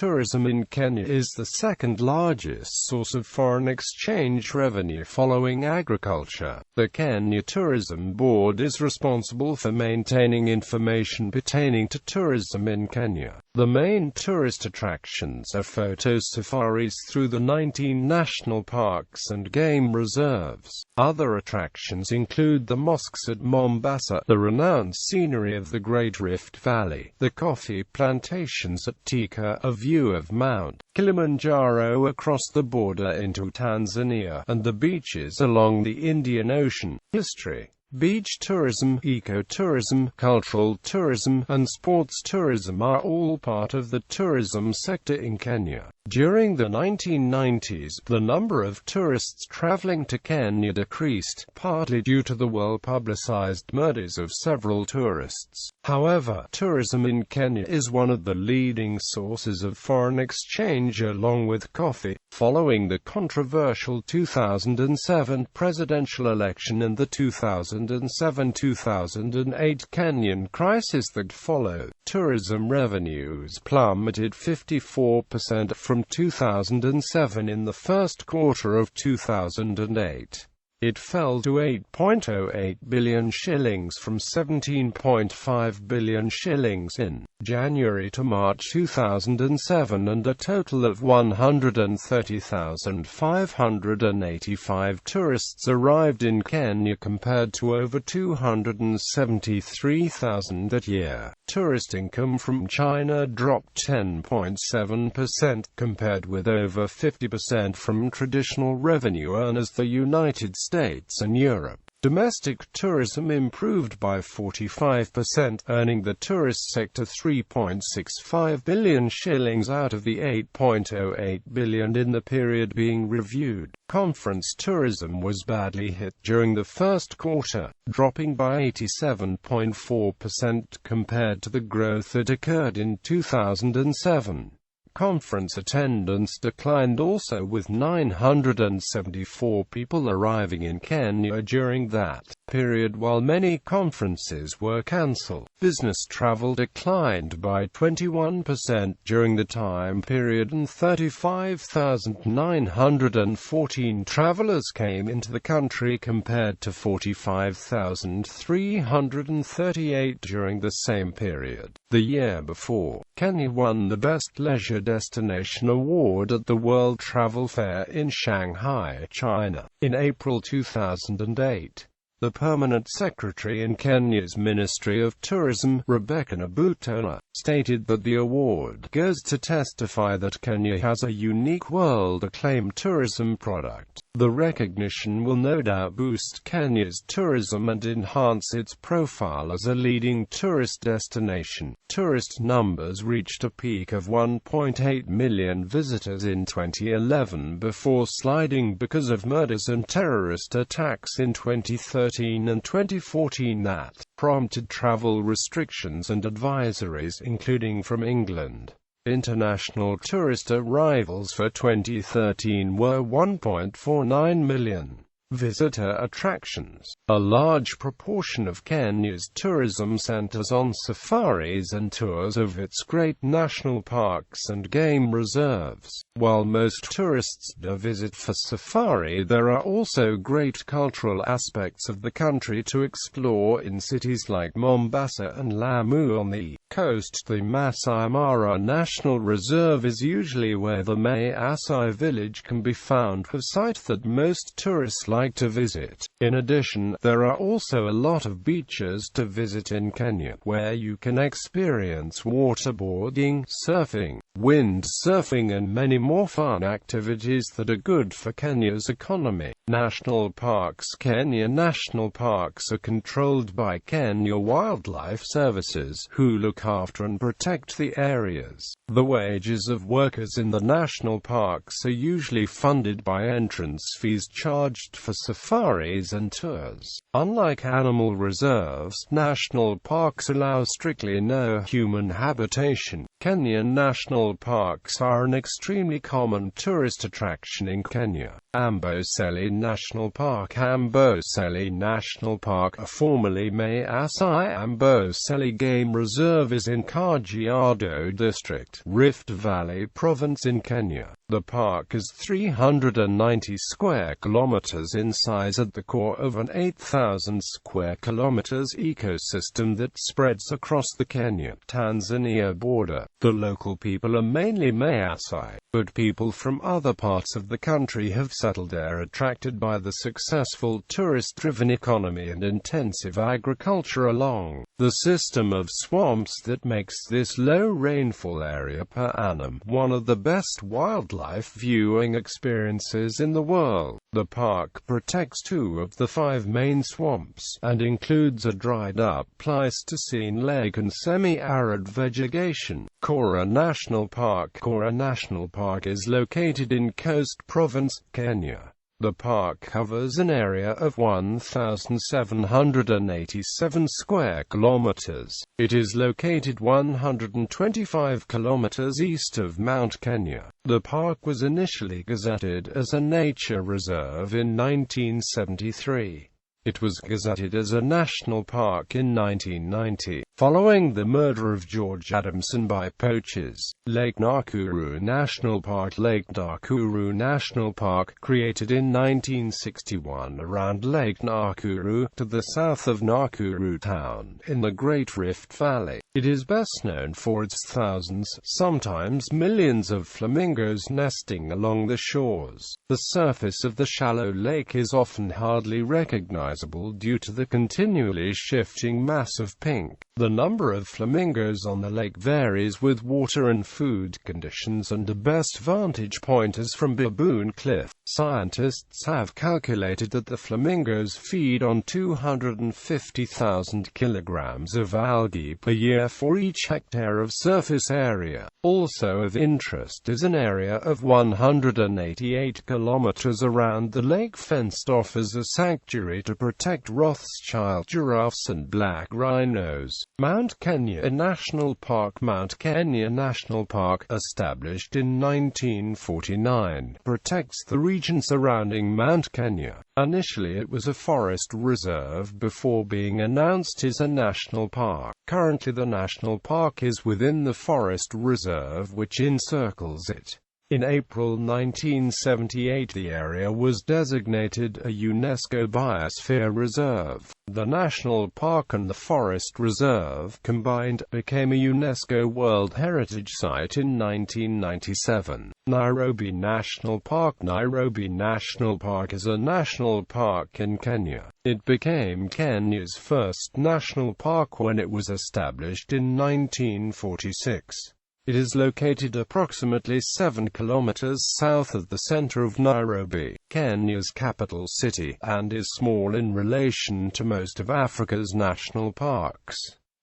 tourism in Kenya is the second largest source of foreign exchange revenue following agriculture. The Kenya Tourism Board is responsible for maintaining information pertaining to tourism in Kenya. The main tourist attractions are photo safaris through the 19 national parks and game reserves. Other attractions include the mosques at Mombasa, the renowned scenery of the Great Rift Valley, the coffee plantations at Thika, a view of Mount Kilimanjaro across the border into Tanzania, and the beaches along the Indian Ocean. History. Beach tourism, ecotourism, cultural tourism, and sports tourism are all part of the tourism sector in Kenya. During the 1990s, the number of tourists traveling to Kenya decreased, partly due to the well-publicized murders of several tourists. However, tourism in Kenya is one of the leading sources of foreign exchange along with coffee. Following the controversial 2007 presidential election and the 2007-2008 Kenyan crisis that followed, tourism revenues plummeted 54% from 2007 in the first quarter of 2008. It fell to 8.08 billion shillings from 17.5 billion shillings in January to March 2007, and a total of 130,585 tourists arrived in Kenya compared to over 273,000 that year. Tourist income from China dropped 10.7%, compared with over 50% from traditional revenue earners the United States and Europe. Domestic tourism improved by 45%, earning the tourist sector 3.65 billion shillings out of the 8.08 billion in the period being reviewed. Conference tourism was badly hit during the first quarter, dropping by 87.4% compared to the growth that occurred in 2007. Conference attendance declined also, with 974 people arriving in Kenya during that period, while many conferences were cancelled. Business travel declined by 21% during the time period, and 35,914 travelers came into the country compared to 45,338 during the same period the year before. Kenya won the Best Leisure Destination Award at the World Travel Fair in Shanghai, China, in April 2008. The permanent secretary in Kenya's Ministry of Tourism, Rebecca Nabutola, stated that the award goes to testify that Kenya has a unique world-acclaimed tourism product. The recognition will no doubt boost Kenya's tourism and enhance its profile as a leading tourist destination. Tourist numbers reached a peak of 1.8 million visitors in 2011 before sliding because of murders and terrorist attacks in 2013 and 2014 that prompted travel restrictions and advisories, including from England. International tourist arrivals for 2013 were 1.49 million. Visitor attractions. A large proportion of Kenya's tourism centers on safaris and tours of its great national parks and game reserves. While most tourists do visit for safari, there are also great cultural aspects of the country to explore in cities like Mombasa and Lamu on the coast. The Masai Mara National Reserve is usually where the Maasai village can be found, a site that most tourists like to visit. In addition, there are also a lot of beaches to visit in Kenya, where you can experience waterboarding, surfing, windsurfing and many more fun activities that are good for Kenya's economy. National parks. Kenya national parks are controlled by Kenya Wildlife Services, who look after and protect the areas. The wages of workers in the national parks are usually funded by entrance fees charged for safaris and tours. Unlike animal reserves, national parks allow strictly no human habitation. Kenyan national parks are an extremely common tourist attraction in Kenya. Amboseli National Park. Amboseli National Park, formerly Masai Amboseli Game Reserve, is in Kajiado District, Rift Valley Province in Kenya. The park is 390 square kilometers in size at the core of an 8,000 square kilometers ecosystem that spreads across the Kenya-Tanzania border. The local people are mainly Maasai, but people from other parts of the country have settled there, attracted by the successful tourist-driven economy and intensive agriculture along the system of swamps that makes this low rainfall area per annum one of the best wildlife viewing experiences in the world. The park protects 2 of the 5 main swamps, and includes a dried-up Pleistocene lake and semi-arid vegetation. Kora National Park. Kora National Park is located in Coast Province, Kenya. The park covers an area of 1,787 square kilometers. It is located 125 kilometers east of Mount Kenya. The park was initially gazetted as a nature reserve in 1973. It was gazetted as a national park in 1990, following the murder of George Adamson by poachers. Lake Nakuru National Park. Lake Nakuru National Park, created in 1961 around Lake Nakuru, to the south of Nakuru town, in the Great Rift Valley. It is best known for its thousands, sometimes millions of flamingos nesting along the shores. The surface of the shallow lake is often hardly recognizable due to the continually shifting mass of pink. The number of flamingos on the lake varies with water and food conditions, and the best vantage point is from Baboon Cliff. Scientists have calculated that the flamingos feed on 250,000 kilograms of algae per year for each hectare of surface area. Also of interest is an area of 188 kilometers around the lake fenced off as a sanctuary to protect Rothschild giraffes and black rhinos. Mount Kenya National Park. Mount Kenya National Park, established in 1949, protects the region surrounding Mount Kenya. Initially it was a forest reserve before being announced as a national park. Currently the national park is within the forest reserve which encircles it. In April 1978 the area was designated a UNESCO Biosphere Reserve. The national park and the forest reserve, combined, became a UNESCO World Heritage Site in 1997. Nairobi National Park. Nairobi National Park is a national park in Kenya. It became Kenya's first national park when it was established in 1946. It is located approximately 7 kilometers south of the center of Nairobi, Kenya's capital city, and is small in relation to most of Africa's national parks.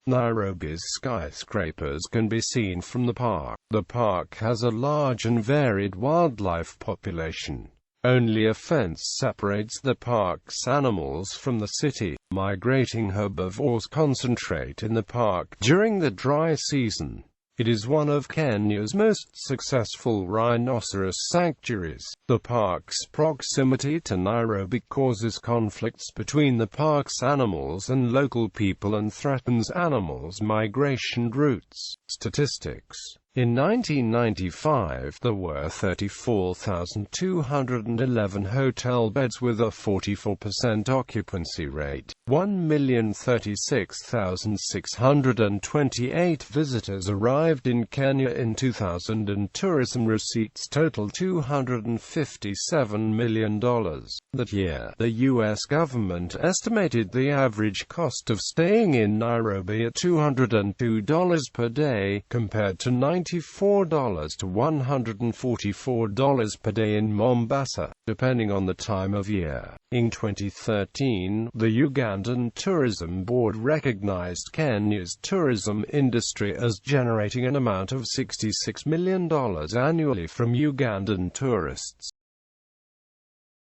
Nairobi's skyscrapers can be seen from the park. The park has a large and varied wildlife population. Only a fence separates the park's animals from the city. Migrating herbivores concentrate in the park during the dry season. It is one of Kenya's most successful rhinoceros sanctuaries. The park's proximity to Nairobi causes conflicts between the park's animals and local people and threatens animals' migration routes. Statistics. In 1995, there were 34,211 hotel beds with a 44% occupancy rate. 1,036,628 visitors arrived in Kenya in 2000, and tourism receipts totaled $257 million. That year, the U.S. government estimated the average cost of staying in Nairobi at $202 per day, compared to $94 to $144 per day in Mombasa, depending on the time of year. In 2013, the Ugandan Tourism Board recognized Kenya's tourism industry as generating an amount of $66 million annually from Ugandan tourists.